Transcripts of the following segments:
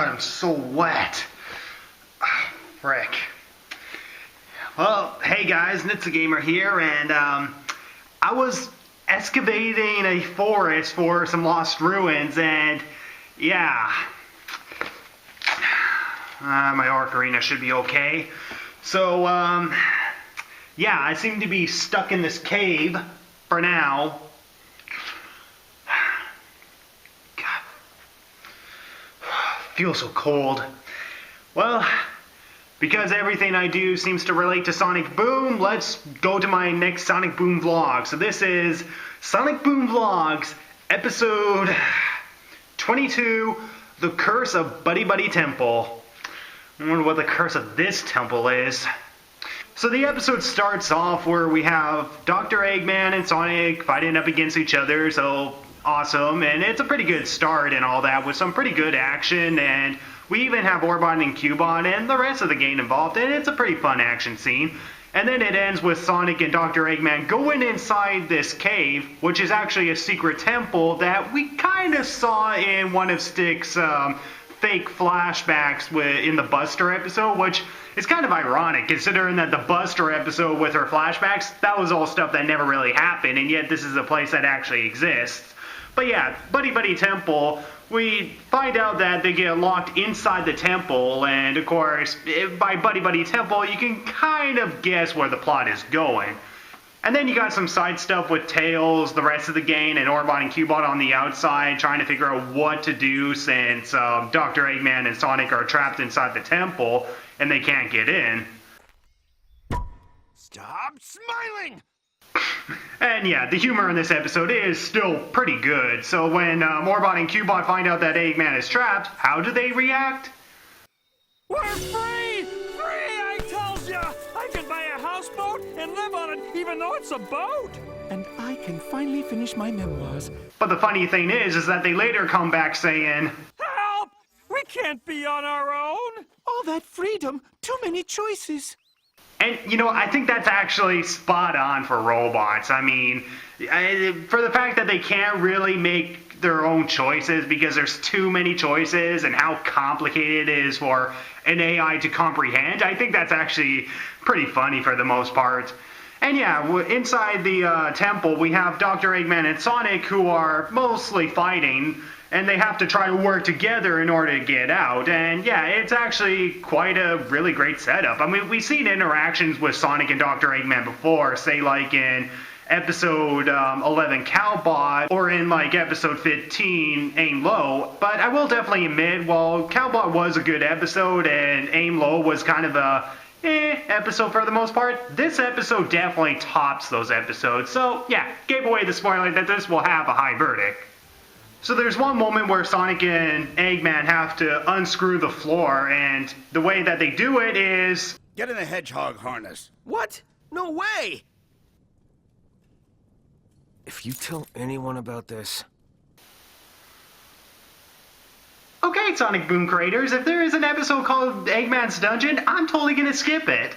I'm so wet. Frick. Well, hey guys, Nitsa here, and I was excavating a forest for some lost ruins, and yeah, my ocarina should be okay. So, yeah, I seem to be stuck in this cave for now. God, feels so cold. Well, because everything I do seems to relate to Sonic Boom, let's go to my next Sonic Boom vlog. So this is Sonic Boom Vlogs, episode 22, The Curse of Buddy Buddy Temple. I wonder what the curse of this temple is. So the episode starts off where we have Dr. Eggman and Sonic fighting up against each other, so awesome. And it's a pretty good start and all that with some pretty good action, and we even have Orbot and Cubot and the rest of the game involved, and it's a pretty fun action scene. And then it ends with Sonic and Dr. Eggman going inside this cave, which is actually a secret temple that we kind of saw in one of Stick's fake flashbacks in the Buster episode, which is kind of ironic considering that the Buster episode with her flashbacks, that was all stuff that never really happened, and yet this is a place that actually exists. But yeah, Buddy Buddy Temple, we find out that they get locked inside the temple, and of course, by Buddy Buddy Temple, you can kind of guess where the plot is going. And then you got some side stuff with Tails, the rest of the gang, and Orbot and Cubot on the outside trying to figure out what to do since Dr. Eggman and Sonic are trapped inside the temple and they can't get in. Stop smiling! And yeah, the humor in this episode is still pretty good. So when Orbot and Cubot find out that Eggman is trapped, how do they react? We're free! Free, I tells ya! I can buy a houseboat and live on it even though it's a boat! And I can finally finish my memoirs. But the funny thing is that they later come back saying, Help! We can't be on our own! All that freedom, too many choices. and you know, I think that's actually spot on for robots. I mean, for the fact that they can't really make their own choices because there's too many choices and how complicated it is for an AI to comprehend, I think that's actually pretty funny for the most part. And yeah, inside the temple, we have Dr. Eggman and Sonic who are mostly fighting, and they have to try to work together in order to get out. And yeah, it's actually quite a really great setup. I mean, we've seen interactions with Sonic and Dr. Eggman before, say like in episode 11 Cowbot, or in like episode 15 Aim Low. But I will definitely admit, while Cowbot was a good episode and Aim Low was kind of a episode for the most part, this episode definitely tops those episodes. So yeah, gave away the spoiler that this will have a high verdict. So there's one moment where Sonic and Eggman have to unscrew the floor, and the way that they do it is... Get in the hedgehog harness. What? No way! If you tell anyone about this... Okay, Sonic Boom creators, if there is an episode called Eggman's Dungeon, I'm totally gonna skip it.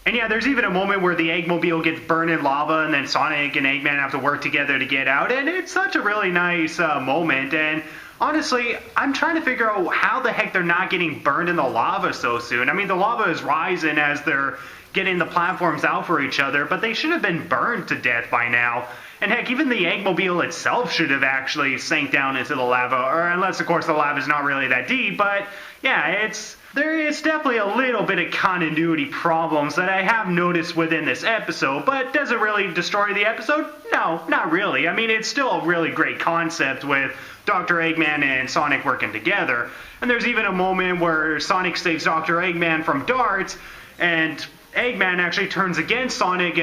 And yeah, there's even a moment where the Eggmobile gets burned in lava and then Sonic and Eggman have to work together to get out, and it's such a really nice moment. And honestly, I'm trying to figure out how the heck they're not getting burned in the lava so soon. I mean, the lava is rising as they're getting the platforms out for each other, but they should have been burned to death by now. And heck, even the Eggmobile itself should have actually sank down into the lava, or unless, of course, the lava is not really that deep. But yeah, there is definitely a little bit of continuity problems that I have noticed within this episode, but does it really destroy the episode? No, not really. I mean, it's still a really great concept with Dr. Eggman and Sonic working together. And there's even a moment where Sonic saves Dr. Eggman from darts, and Eggman actually turns against Sonic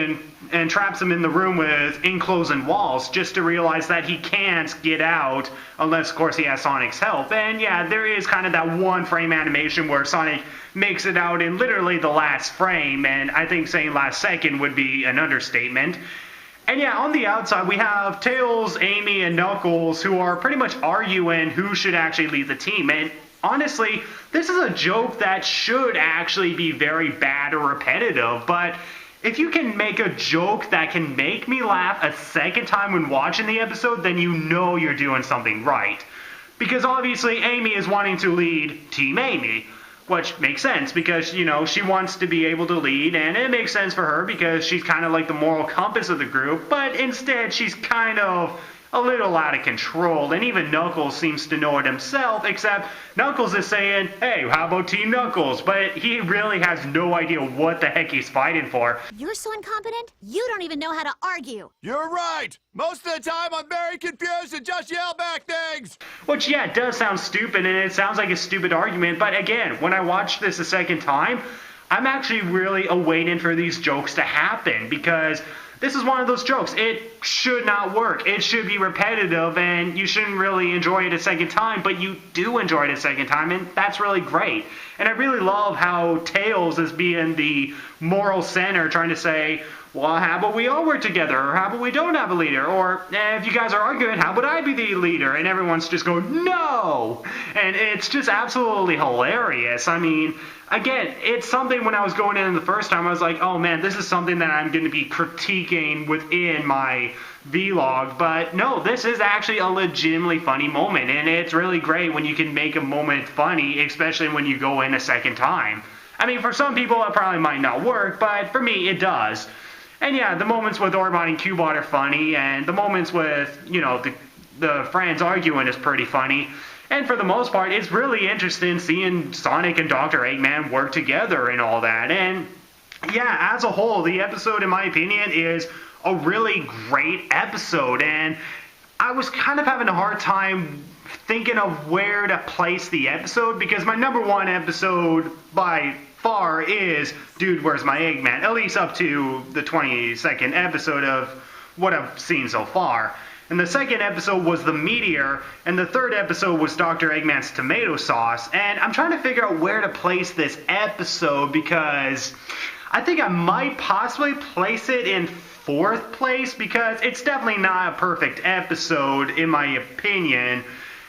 and traps him in the room with enclosing walls just to realize that he can't get out unless, of course, he has Sonic's help. And yeah, there is kind of that one frame animation where Sonic makes it out in literally the last frame, and I think saying last second would be an understatement. And yeah, on the outside, we have Tails, Amy, and Knuckles who are pretty much arguing who should actually lead the team. And honestly, this is a joke that should actually be very bad or repetitive, but if you can make a joke that can make me laugh a second time when watching the episode, then you know you're doing something right. Because obviously Amy is wanting to lead Team Amy, which makes sense because, you know, she wants to be able to lead, and it makes sense for her because she's kind of like the moral compass of the group, but instead she's kind of a little out of control, and even Knuckles seems to know it himself, except Knuckles is saying, hey, how about Team Knuckles? But he really has no idea what the heck he's fighting for. You're so incompetent, you don't even know how to argue. You're right! Most of the time I'm very confused and just yell back things! Which, yeah, does sound stupid, and it sounds like a stupid argument, but again, when I watched this a second time, I'm actually really awaiting for these jokes to happen, because this is one of those jokes. It should not work. It should be repetitive, and you shouldn't really enjoy it a second time, but you do enjoy it a second time, and that's really great. And I really love how Tails is being the moral center, trying to say, well, how about we all work together, or how about we don't have a leader, or if you guys are arguing, how about I be the leader? And everyone's just going, no! And it's just absolutely hilarious. I mean, again, it's something when I was going in the first time, I was like, oh man, this is something that I'm going to be critiquing within my vlog, but no, this is actually a legitimately funny moment, and it's really great when you can make a moment funny, especially when you go in a second time. I mean, for some people it probably might not work, but for me it does. And yeah, the moments with Orbot and Cubot are funny, and the moments with, you know, the friends arguing is pretty funny. And for the most part, it's really interesting seeing Sonic and Dr. Eggman work together and all that. And yeah, as a whole, the episode, in my opinion, is a really great episode. And I was kind of having a hard time thinking of where to place the episode, because my number one episode by far is Dude, Where's My Eggman? At least up to the 22nd episode of what I've seen so far. And the second episode was The Meteor, and the third episode was Dr. Eggman's Tomato Sauce. And I'm trying to figure out where to place this episode, because I think I might possibly place it in fourth place, because it's definitely not a perfect episode in my opinion.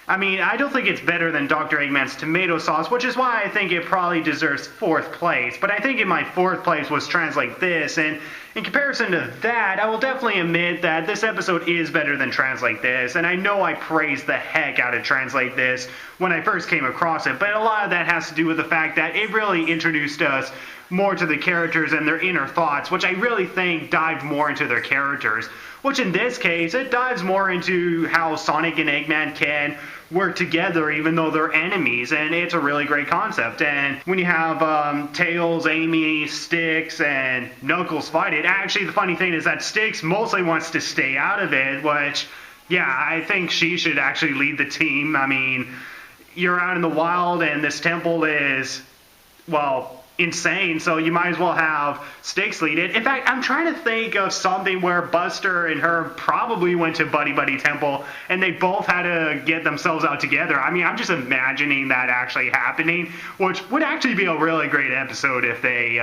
I mean, I don't think it's better than Dr. Eggman's Tomato Sauce, which is why I think it probably deserves fourth place. But I think in my fourth place was Translate This, and in comparison to that, I will definitely admit that this episode is better than Translate This, and I know I praised the heck out of Translate This when I first came across it, but a lot of that has to do with the fact that it really introduced us more to the characters and their inner thoughts, which I really think dived more into their characters. Which in this case, it dives more into how Sonic and Eggman can work together even though they're enemies, and it's a really great concept. And when you have Tails, Amy, Sticks, and Knuckles fight it, actually the funny thing is that Sticks mostly wants to stay out of it, which, yeah, I think she should actually lead the team. I mean, you're out in the wild and this temple is, well, insane, so you might as well have Sticks lead it. In fact, I'm trying to think of something where Buster and her probably went to Buddy Buddy Temple and they both had to get themselves out together. I mean, I'm just imagining that actually happening, which would actually be a really great episode if they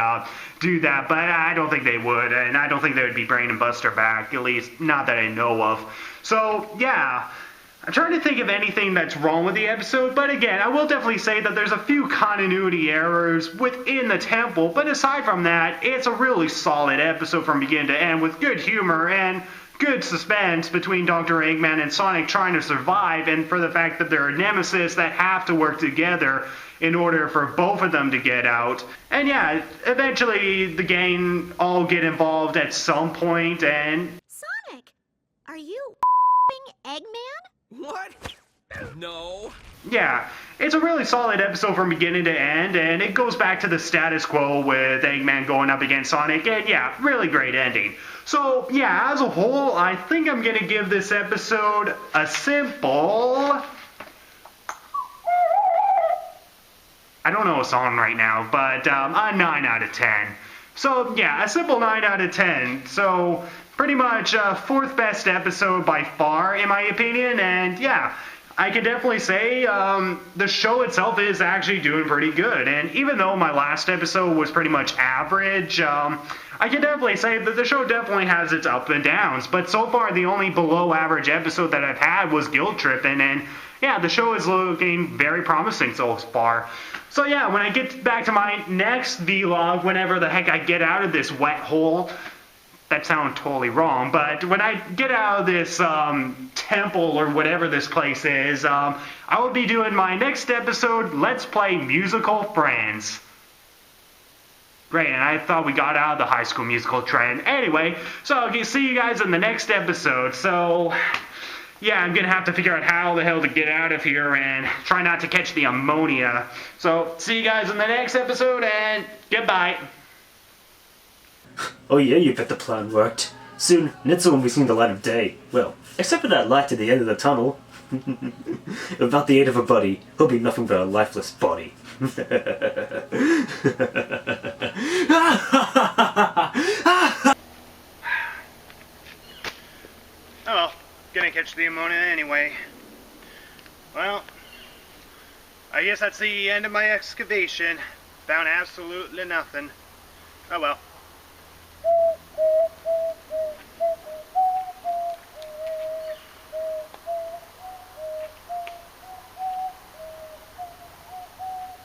do that, but I don't think they would, and I don't think they would be bringing Buster back, at least not that I know of. So, yeah, I'm trying to think of anything that's wrong with the episode, but again, I will definitely say that there's a few continuity errors within the temple, but aside from that, it's a really solid episode from beginning to end with good humor and good suspense between Dr. Eggman and Sonic trying to survive, and for the fact that there are nemesis that have to work together in order for both of them to get out. And yeah, eventually the gang all get involved at some point, and Sonic, are you Eggman? What? No. yeah, it's a really solid episode from beginning to end, and it goes back to the status quo with Eggman going up against Sonic, and yeah, really great ending. So, yeah, as a whole, I think I'm going to give this episode a simple... I don't know a song right now, but a 9 out of 10. So, yeah, a simple 9 out of 10. So, pretty much fourth best episode by far, in my opinion, and yeah, I can definitely say the show itself is actually doing pretty good. And even though my last episode was pretty much average, I can definitely say that the show definitely has its ups and downs. But so far, the only below average episode that I've had was Guilt Trippin', and yeah, the show is looking very promising so far. So yeah, when I get back to my next vlog, whenever the heck I get out of this wet hole, that sounds totally wrong, but when I get out of this temple or whatever this place is, I will be doing my next episode, Let's Play Musical Friends. Great, and I thought we got out of the High School Musical trend. Anyway, so I'll see you guys in the next episode. So, yeah, I'm going to have to figure out how the hell to get out of here and try not to catch the ammonia. So, see you guys in the next episode, and goodbye. Oh yeah, you bet the plan worked. Soon, Nitsa won't be seeing the light of day. Well, except for that light at the end of the tunnel. Without the aid of a buddy, he'll be nothing but a lifeless body. Oh well, gonna catch the ammonia anyway. Well, I guess that's the end of my excavation. Found absolutely nothing. Oh well.